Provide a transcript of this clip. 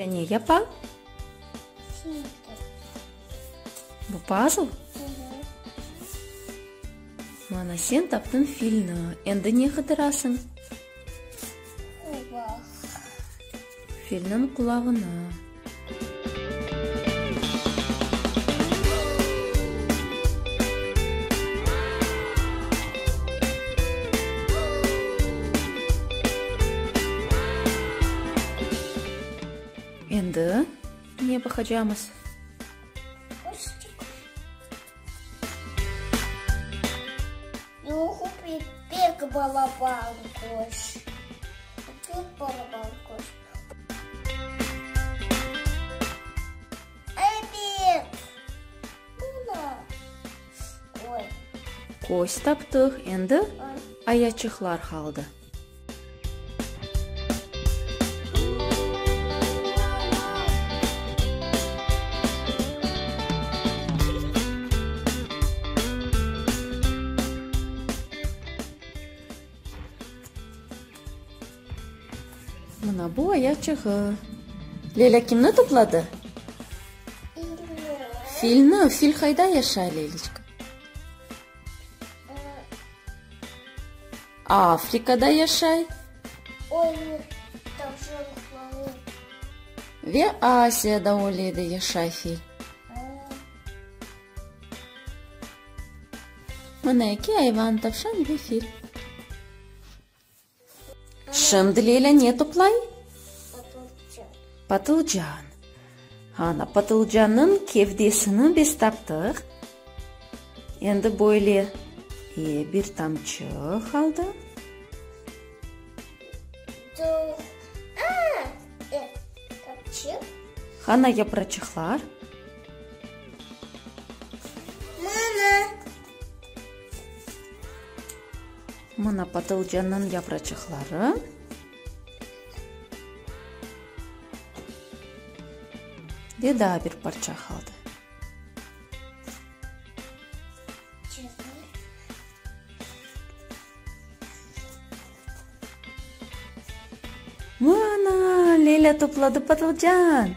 Не япа? Бұл пазл? Мана сен таптың филні. Енді не қыдырасың? Филнің құлағына. Енді не бақажамыз? Бег балабан кош. Бег балабан кош. Бег. Ой. Кош таптық, енді аячықлар қалды. Мына бұл аячығы. Леля кімні топлады? Филні. Фил қайда яшай, Лелечка? Африкада яшай. Ой, тоже плаву. Ве Азияда оледі яшай фил. Мына екі айван тапшан ве фил. Шымды Леля не топлай? Патылжан. Ана патылжанның кевдесінің біз таптық. Енді бойле бір тамчы қалды. Тамчы? Хана япрачықлар. Мына патылжанның япрачықлары. Деда бір парча қалды. Мана, Леля топлады патылжан.